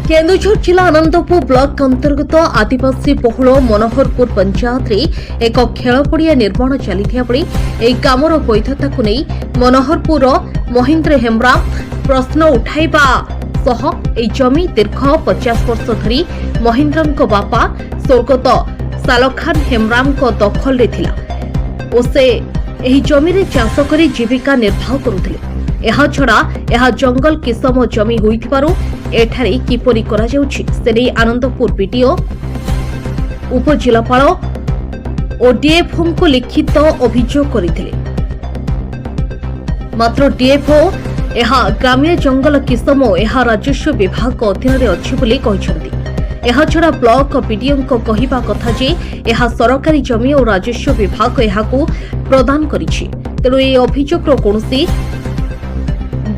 केन्दुझर जिला आनंदपुर ब्लॉक अंतर्गत आदिवासी बहुल मनोहरपुर पंचायत एक खेल पड़िया निर्माण चलता बेले यह कामर वैधता को नहीं मनोहरपुर महेन्द्र हेम्ब्राम प्रश्न उठाइबा सह यह जमी दीर्घ 50 वर्ष धरी महेन्द्र बापा स्वर्गत सालखान हेम्ब्राम दखल रे थिला और से एही जमी रे चाष करी जीविका निर्वाह करुथिले। ଏହା ଛଡ଼ା ଏହା ଜଙ୍ଗଲ କିସମ ଜମି ହୋଇଥିବାରୁ ଏଠାରେ କିପରି କରାଯାଉଛି ସେ ନେଇ ଆନନ୍ଦପୁର ବିଡିଓ ଉପଜିଲ୍ଲାପାଳ ଓ ଡିଏଫଓଙ୍କୁ ଲିଖିତ ଅଭିଯୋଗ କରିଥିଲେ। ମାତ୍ର ଡିଏଫଓ ଏହା ଗ୍ରାମ୍ୟ ଜଙ୍ଗଲ କିସମ ଏହା ରାଜସ୍ୱ ବିଭାଗ ଅଧୀନରେ ଅଛି ବୋଲି କହିଛନ୍ତି। ଏହାଛଡ଼ା ବ୍ଲକ ବିଡିଓଙ୍କ କହିବା କଥା ଯେ ଏହା ସରକାରୀ ଜମି ଓ ରାଜସ୍ୱ ବିଭାଗ ଏହାକୁ ପ୍ରଦାନ କରିଛି, ତେଣୁ ଏହି ଅଭିଯୋଗର କୌଣସି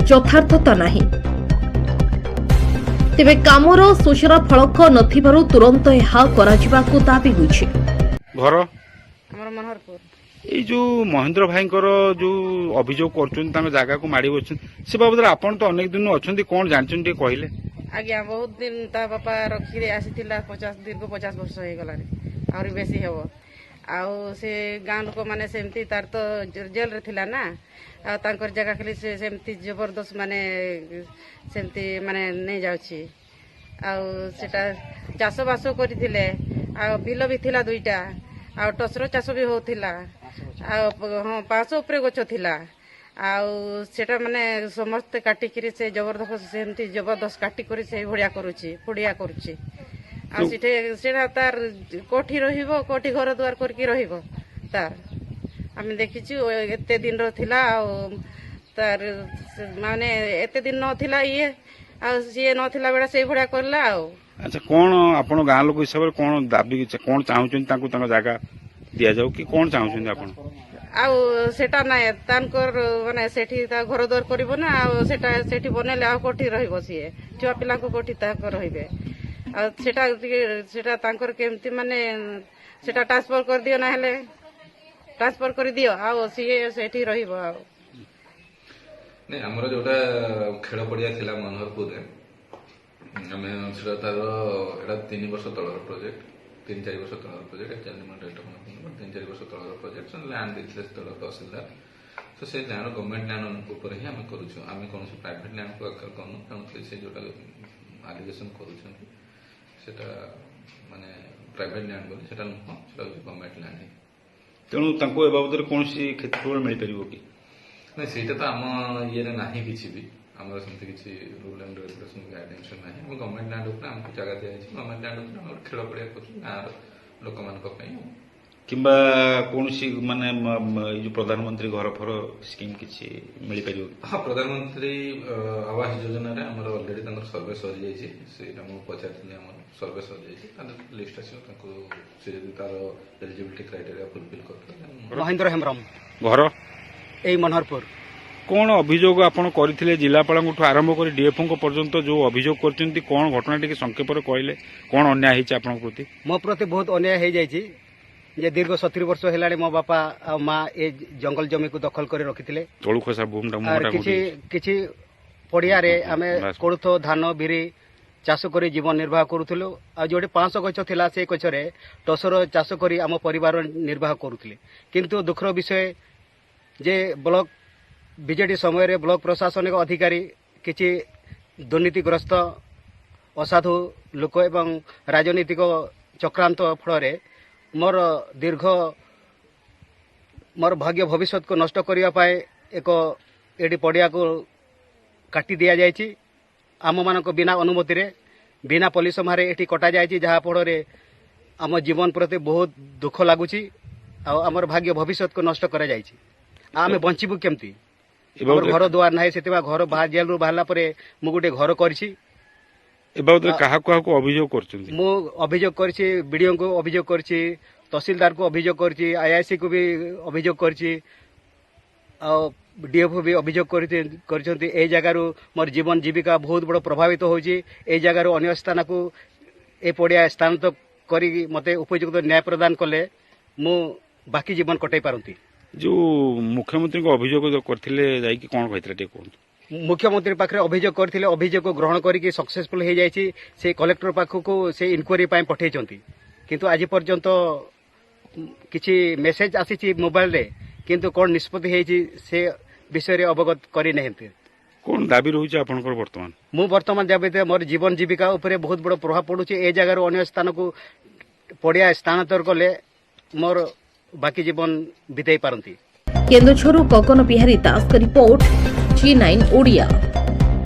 ଯଥାର୍ଥତା ନାହିଁ। ତେବେ କାମର ସୂଚନା ଫଳକ ନଥିବାରୁ ତୁରନ୍ତ ଏହା କରାଯିବାକୁ ଦାବି ହୋଇଛି। ଘର ଆମର ମନୋହରପୁର ଏଇ ଯୋଉ ମହେନ୍ଦ୍ର ଭାଇଙ୍କର ଯୋଉ ଅଭିଯୋଗ କରୁଛନ୍ତି ତାଙ୍କ ଜାଗାକୁ ମାଡ଼ି ବସିଛନ୍ତି ସେ ବାବଦରେ ଆପଣ ତ ଅନେକ ଦିନ ଅଛନ୍ତି, କଣ ଜାଣିଛନ୍ତି ଟିକେ କହିଲେ? ଆଜ୍ଞା, ବହୁତ ଦିନ ତା ବାପା ରଖିରେ ଆସିଥିଲା, ଦୀର୍ଘ 50 ବର୍ଷ ହେଇଗଲାଣି, ଆହୁରି ବେଶୀ ହେବ। ଆଉ ସେ ଗାଁ ଲୋକମାନେ ସେମିତି ତାର ତ ଜେଲରେ ଥିଲା ନା, ଆଉ ତାଙ୍କର ଜାଗା ଖାଲି ସେ ସେମିତି ଜବରଦସ୍ତ ମାନେ ସେମିତି ମାନେ ନେଇ ଯାଉଛି। ଆଉ ସେଟା ଚାଷବାସ କରିଥିଲେ, ଆଉ ବିଲ ବି ଥିଲା 2ଟା, ଆଉ ଟସର ଚାଷ ବି ହଉଥିଲା, ଆଉ ହଁ 500 ଉପରେ ଗଛ ଥିଲା। ଆଉ ସେଟା ମାନେ ସମସ୍ତେ କାଟିକିରି ସେ ଜବରଦସ୍ତ ସେମିତି ଜବରଦସ୍ତ କାଟିକରି ସେ ଭଳିଆ କରୁଛି, ପୋଡ଼ିଆ କରୁଛି। ଆଉ ସେଟା ତାର କୋଠି ରହିବ, କୋଠି ଘର ଦୁଆର କରିକି ରହିବ ତାର। ଆମେ ଦେଖିଛୁ ଏତେ ଦିନର ଥିଲା, ଆଉ ତାର ମାନେ ଏତେ ଦିନ ନଥିଲା ଇଏ, ଆଉ ସିଏ ନଥିଲା ବେଳେ ସେଇ ଭଳିଆ କଲା। ଆଉ ଆଚ୍ଛା, କଣ ଆପଣ ଗାଁ ଲୋକ ହିସାବରେ କଣ ଦାବି କଣ ଚାହୁଁଛନ୍ତି ତାଙ୍କୁ ତାଙ୍କ ଜାଗା ଦିଆଯାଉ କି କଣ ଚାହୁଁଛନ୍ତି ଆପଣ? ଆଉ ସେଟା ନାଇଁ ତାଙ୍କର ମାନେ ସେଠି ତା ଘର ଦ୍ୱାର କରିବ ନା, ଆଉ ସେଟା ସେଠି ବନେଇଲେ ଆଉ କୋଠି ରହିବ ସିଏ, ଛୁଆ ପିଲାଙ୍କୁ କୋଠି ତାଙ୍କ ରହିବେ। ଆଉ ସେଟା ତାଙ୍କର କେମିତି ମାନେ ସେଟା ଟ୍ରାନ୍ସଫର କରିଦିଅ, ନା ହେଲେ ଟ୍ରାନ୍ସଫର କରିଦିଅ, ଆଉ ସିଏ ସେଠି ରହିବ। ଆଉ ନାଇଁ, ଆମର ଯୋଉଟା ଖେଳ ପଡିଆ ଥିଲା ମନୋହରପୁରରେ, ଆମେ ସେଟା ତାର ଏଟା 3 ବର୍ଷ ତଳର ପ୍ରୋଜେକ୍ଟ, 3-4 ବର୍ଷ ତଳର ପ୍ରୋଜେକ୍ଟ, 3-4 ବର୍ଷ ତଳର ପ୍ରୋଜେକ୍ଟ। ଲ୍ୟାଣ୍ଡ ଦେଇଥିଲେ ସେତେବେଳେ ତହସିଲଦାର, ତ ସେ ଲ୍ୟାଣ୍ଡ ଗଭର୍ଣ୍ଣମେଣ୍ଟ ଲ୍ୟାଣ୍ଡ ଉପରେ ହିଁ ଆମେ କରୁଛୁ, ଆମେ କୌଣସି ପ୍ରାଇଭେଟ ଲ୍ୟାଣ୍ଡକୁ ଆକାର କରୁନୁ। ତେଣୁ ସେ ଯୋଉଟା ଆଲିଗେସନ କରୁଛନ୍ତି ସେଟା ମାନେ ପ୍ରାଇଭେଟ ଲ୍ୟାଣ୍ଡ ବୋଲି ସେଟା ନୁହଁ, ସେଟା ହଉଛି ଗଭର୍ଣ୍ଣମେଣ୍ଟ ଲ୍ୟାଣ୍ଡ। ତେଣୁ ତାଙ୍କୁ ଏ ବାବଦରେ କୌଣସି କ୍ଷତିପୂରଣ ମିଳିପାରିବ କି? ନାଇଁ, ସେଇଟା ତ ଆମ ଇଏରେ ନାହିଁ କିଛି ବି, ଆମର ସେମିତି କିଛି ରୁଲ ଆଣ୍ଡ ରେଗୁଲେସନ ଗାଇଡେନ୍ସ ନାହିଁ। ଆମେ ଗଭର୍ଣ୍ଣମେଣ୍ଟ ଲ୍ୟାଣ୍ଡ ଉପରେ ଆମକୁ ଜାଗା ଦିଆଯାଇଛି, ଗଭର୍ଣ୍ଣମେଣ୍ଟ ଲ୍ୟାଣ୍ଡ ଉପରେ ଆମେ ଖେଳ ପଡିଆ କରୁଛୁ ଗାଁର ଲୋକମାନଙ୍କ ପାଇଁ। କିମ୍ବା କୌଣସି ମାନେ ଏଇ ଯୋଉ ପ୍ରଧାନମନ୍ତ୍ରୀ ଘର ଫର ସ୍କିମ୍ କିଛି ମିଳିପାରିବ କି? ହଁ, ପ୍ରଧାନମନ୍ତ୍ରୀ ଆବାସ ଯୋଜନାରେ ଆମର ଅଲରେଡି ତାଙ୍କର ସର୍ଭେ ସରିଯାଇଛି, ସେଇଟା ମୁଁ ପଚାରିଥିଲି। ଆମର ସର୍ଭେ ସରିଯାଇଛି, ତାର ଲିଷ୍ଟ ଆସିବ, ତାଙ୍କୁ ସେ ଯଦି ତାର ଏଲିଜିବିଲିଟି କ୍ରାଇଟେରିଆ ଫୁଲଫିଲ୍ କରିଥିବେ। ମହେନ୍ଦ୍ର ହେମ୍ବ୍ରମ, ଘର ଏଇ ମନୋହରପୁର। କଣ ଅଭିଯୋଗ ଆପଣ କରିଥିଲେ ଜିଲ୍ଲାପାଳଙ୍କଠୁ ଆରମ୍ଭ କରି ଡିଏଫଓଙ୍କ ପର୍ଯ୍ୟନ୍ତ ଯୋଉ ଅଭିଯୋଗ କରିଛନ୍ତି, କଣ ଘଟଣା ଟିକେ ସଂକ୍ଷେପରେ କହିଲେ, କଣ ଅନ୍ୟାୟ ହେଇଛି ଆପଣଙ୍କ ପ୍ରତି? ମୋ ପ୍ରତି ବହୁତ ଅନ୍ୟାୟ ହେଇଯାଇଛି ଯେ ଦୀର୍ଘ 70 ବର୍ଷ ହେଲାଣି ମୋ ବାପା ଆଉ ମା ଏ ଜଙ୍ଗଲ ଜମିକୁ ଦଖଲ କରି ରଖିଥିଲେ। ତଳୁ ଖସା କିଛି ପଡ଼ିଆରେ ଆମେ କୋଳଥ, ଧାନ, ବିରି ଚାଷ କରି ଜୀବନ ନିର୍ବାହ କରୁଥିଲୁ। ଆଉ ଯୋଉଠି 500 ଗଛ ଥିଲା ସେ ଗଛରେ ଟସର ଚାଷ କରି ଆମ ପରିବାର ନିର୍ବାହ କରୁଥିଲେ। କିନ୍ତୁ ଦୁଃଖର ବିଷୟ ଯେ ବ୍ଲକ ବିଜେଡି ସମୟରେ ବ୍ଲକ ପ୍ରଶାସନିକ ଅଧିକାରୀ କିଛି ଦୁର୍ନୀତିଗ୍ରସ୍ତ ଅସାଧୁ ଲୋକ ଏବଂ ରାଜନୈତିକ ଚକ୍ରାନ୍ତ ଫଳରେ ମୋର ଭାଗ୍ୟ ଭବିଷ୍ୟତକୁ ନଷ୍ଟ କରିବା ପାଇଁ ଏକ ଏଠି ପଡ଼ିଆକୁ କାଟି ଦିଆଯାଇଛି। ଆମମାନଙ୍କ ବିନା ଅନୁମତିରେ, ବିନା ପଲିସମାରେ ଏଠି କଟାଯାଇଛି, ଯାହାଫଳରେ ଆମ ଜୀବନ ପ୍ରତି ବହୁତ ଦୁଃଖ ଲାଗୁଛି। ଆଉ ଆମର ଭାଗ୍ୟ ଭବିଷ୍ୟତକୁ ନଷ୍ଟ କରାଯାଇଛି। ଆମେ ବଞ୍ଚିବୁ କେମିତି? ଆମର ଘର ଦୁଆର ନାହିଁ, ସେଥିପାଇଁ ଘର ଜେଲରୁ ବାହାରିଲା ପରେ ମୁଁ ଗୋଟେ ଘର କରିଛି। କାହାକୁ ଅଭିଯୋଗ କରୁଛନ୍ତି? ମୁଁ ଅଭିଯୋଗ କରିଛି, ବିଡିଓଙ୍କୁ ଅଭିଯୋଗ କରିଛି, ତହସିଲଦାରକୁ ଅଭିଯୋଗ କରିଛି, ଆଇଆଇସିକୁ ବି ଅଭିଯୋଗ କରିଛି, ଆଉ ଡିଏଫଓ ବି ଅଭିଯୋଗ କରିଛନ୍ତି। ଏଇ ଜାଗାରୁ ମୋର ଜୀବନ ଜୀବିକା ବହୁତ ବଡ଼ ପ୍ରଭାବିତ ହେଉଛି। ଏଇ ଜାଗାରୁ ଅନ୍ୟ ସ୍ଥାନକୁ ଏ ପଡ଼ିଆ ସ୍ଥାନାନ୍ତର କରି ମୋତେ ଉପଯୁକ୍ତ ନ୍ୟାୟ ପ୍ରଦାନ କଲେ ମୁଁ ବାକି ଜୀବନ କଟାଇ ପାରନ୍ତି। ଯୋଉ ମୁଖ୍ୟମନ୍ତ୍ରୀଙ୍କ ଅଭିଯୋଗ କରିଥିଲେ ଯାଇକି କଣ କହିଥିଲେ ଟିକେ କୁହନ୍ତୁ? मुख्यमंत्री पाखे अभियोग करथिले अभियोग ग्रहण करिक सक्सेसफुल हो जाइछि से कलेक्टर पाखक से इनक्वारी पठे किंतु आज पर्यंत किछि मेसेज आसी मोबाइल रे किंतु कोन निष्पत्ति हेछि से विषय रे अवगत करि नहिते। कौन दाबी रही है आपंकर बर्तमान? मु वर्तमान जाबे मोर जीवन जीविका उपरे बहुत बड़ प्रभाव पड़ुछि। ए जगार अन्य स्थान को पड़िया स्थानांतर कले मोर बाकी जीवन बिताई पारंती। केन्दुझरु गगन बिहारी दास का रिपोर्ट G9 ओडिया।